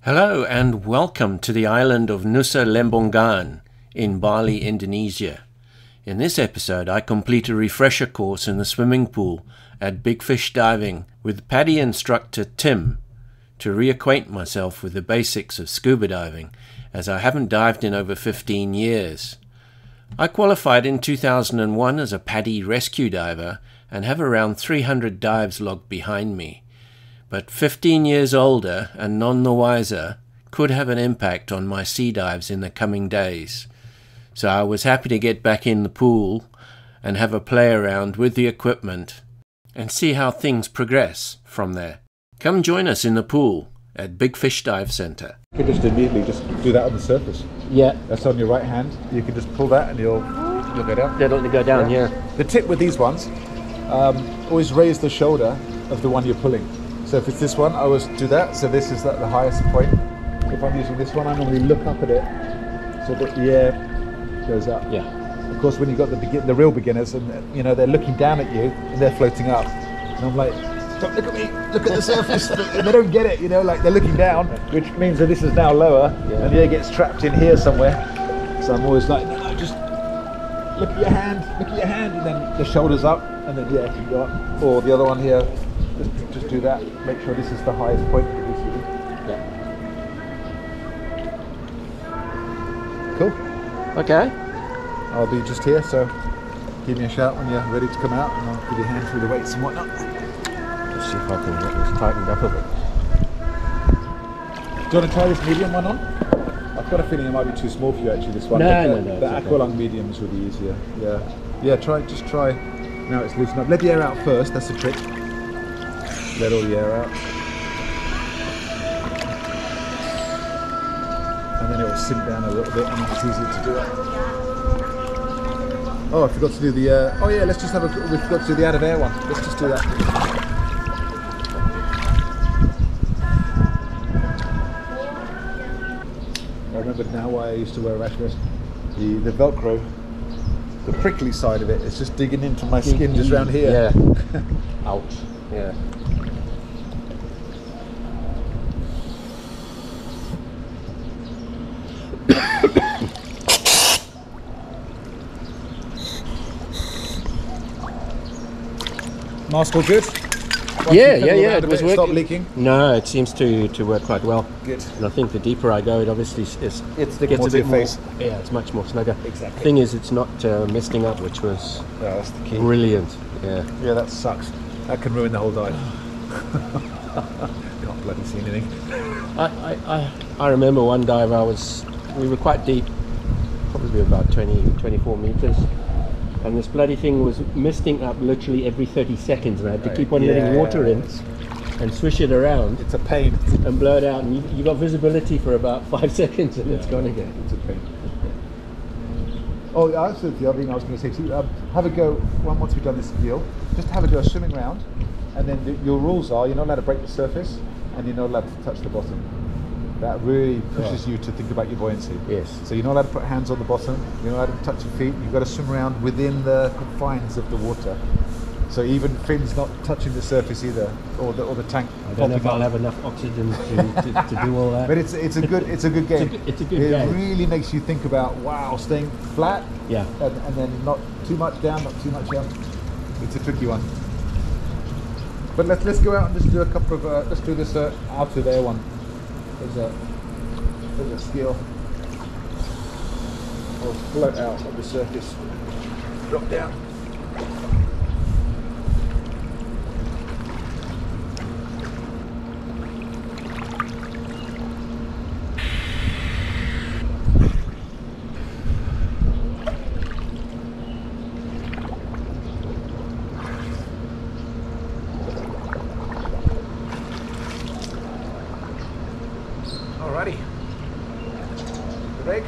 Hello and welcome to the island of Nusa Lembongan in Bali, Indonesia. In this episode I complete a refresher course in the swimming pool at Big Fish Diving with PADI Instructor Tim to reacquaint myself with the basics of scuba diving, as I haven't dived in over 15 years. I qualified in 2001 as a PADI rescue diver and have around 300 dives logged behind me. But 15 years older and none the wiser could have an impact on my sea dives in the coming days. So I was happy to get back in the pool and have a play around with the equipment and see how things progress from there. Come join us in the pool at Big Fish Dive Centre. You can just immediately just do that on the surface. Yeah. That's on your right hand. You can just pull that and you'll go down. That'll go down, yeah. The tip with these ones, always raise the shoulder of the one you're pulling. So if it's this one, I always do that. So this is the highest point. If I'm using this one, I normally look up at it so that the air goes up. Yeah. Of course, when you've got the real beginners and they're looking down at you and they're floating up, and I'm like, stop, look at me, look at the surface. And they don't get it, like they're looking down, which means that this is now lower and the air gets trapped in here somewhere. So I'm always like, no, just look at your hand, and then the shoulders up, and then the air can go up. Or the other one here. Just do that. Make sure this is the highest point that we see. Yeah. Cool. Okay. I'll be just here, so give me a shout when you're ready to come out, and I'll give you a hand through the weights and whatnot. Let's see if I can get this tightened up a bit. Do you want to try this medium one on? I've got a feeling it might be too small for you actually. This one. No. The Aqualung mediums will be easier. Yeah. Just try. Now it's loosened up. Let the air out first. That's the trick. Let all the air out, and then it will sink down a little bit, and it's easier to do it. Oh, I forgot to do the. Oh yeah, let's just have we forgot to do the out of air one. Let's just do that. I remember now why I used to wear a rash vest. The Velcro, the prickly side of it, it's just digging into my skin just around here. Yeah. Ouch. Yeah. Mask all good? Yeah, it was working. Stop leaking? No, it seems to work quite well. Good. And I think the deeper I go, it obviously gets more a to your bit more. face. Yeah, it's much more snugger. Exactly. Thing is, it's not misting up, which was that's the key. Brilliant. Yeah. Yeah, that sucks. That can ruin the whole dive. Can't bloody see anything. I remember one dive we were quite deep, probably about 24 meters. And this bloody thing was misting up literally every 30 seconds, and I had to keep on letting water in and swish it around. It's a pain. And blow it out, and you got visibility for about 5 seconds, and it's gone again. It's a pain. Oh, that's the other thing I was going to say to you. Have a go, once we've done this deal, just have a go swimming round, and then your rules are you're not allowed to break the surface, and you're not allowed to touch the bottom. That really pushes you to think about your buoyancy. Yes. So you're not allowed to put hands on the bottom, you're not allowed to touch your feet, you've got to swim around within the confines of the water. So even fins not touching the surface either, or the tank. I don't know if I'll have enough oxygen to do all that. But it's a good game. It's a good game. It really makes you think about staying flat. Yeah. And then not too much down, not too much up. It's a tricky one. But let's go out and just do a couple of let's do this out of there one. There's a skill. Or float out of the surface. Drop down. Alrighty. The break.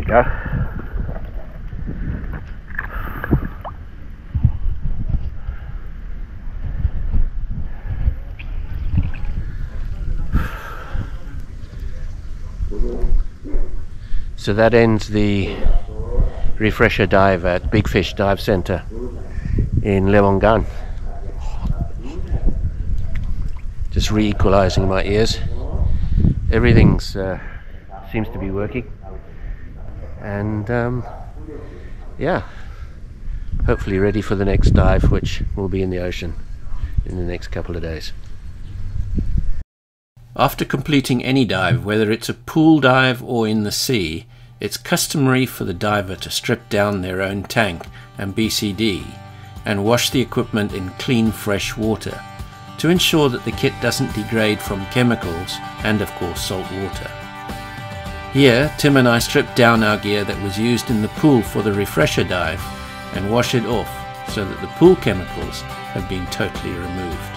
go. So that ends the refresher dive at Big Fish Dive Center in Lembongan. Just re-equalizing my ears. Everything's seems to be working, and yeah, hopefully ready for the next dive, which will be in the ocean in the next couple of days. After completing any dive, whether it's a pool dive or in the sea, it's customary for the diver to strip down their own tank and BCD and wash the equipment in clean fresh water to ensure that the kit doesn't degrade from chemicals and of course salt water. Here, Tim and I stripped down our gear that was used in the pool for the refresher dive and wash it off so that the pool chemicals have been totally removed.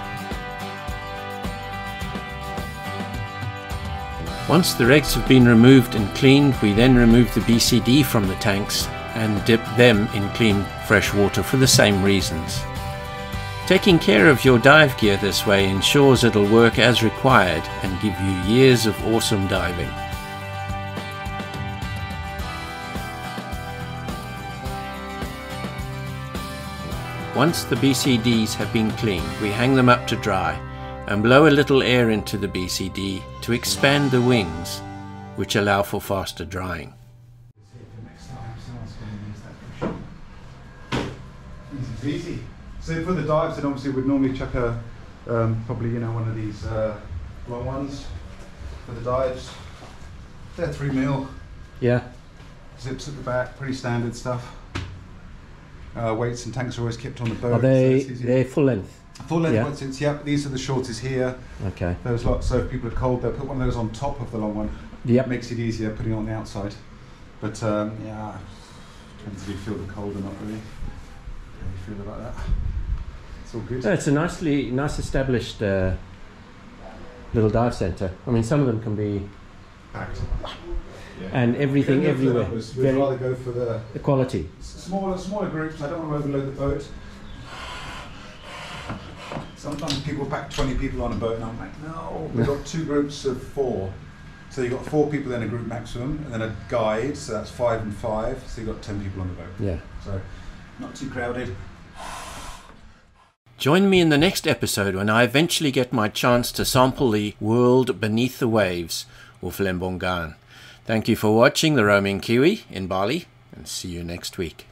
Once the regs have been removed and cleaned, we then remove the BCD from the tanks and dip them in clean fresh water for the same reasons. Taking care of your dive gear this way ensures it'll work as required and give you years of awesome diving. Once the BCDs have been cleaned, we hang them up to dry and blow a little air into the BCD to expand the wings, which allow for faster drying. Easy. So for the dives, then obviously we'd normally chuck a probably one of these long ones for the dives. They're 3mm. Yeah. Zips at the back, pretty standard stuff. Weights and tanks are always kept on the boat. Are they? They're full length. Full length Yeah. wetsuits, yep. These are the shortest here. Okay. Those lots, so if people are cold, they'll put one of those on top of the long one. Yep. Makes it easier putting it on the outside. But yeah, depends if you feel the cold or not really. How you feel about that? It's all good. No, it's a nice established little dive centre. I mean, some of them can be Packed. Yeah. and everything everywhere. We'd rather go for the quality. smaller groups. I don't want to overload the boat. Sometimes people pack 20 people on a boat and I'm like, no, we've got 2 groups of 4. So you've got 4 people in a group maximum, and then a guide, so that's 5 and 5, so you've got 10 people on the boat. Yeah. So not too crowded. Join me in the next episode when I eventually get my chance to sample the world beneath the waves of Lembongan. Thank you for watching The Roaming Kiwi in Bali, and see you next week.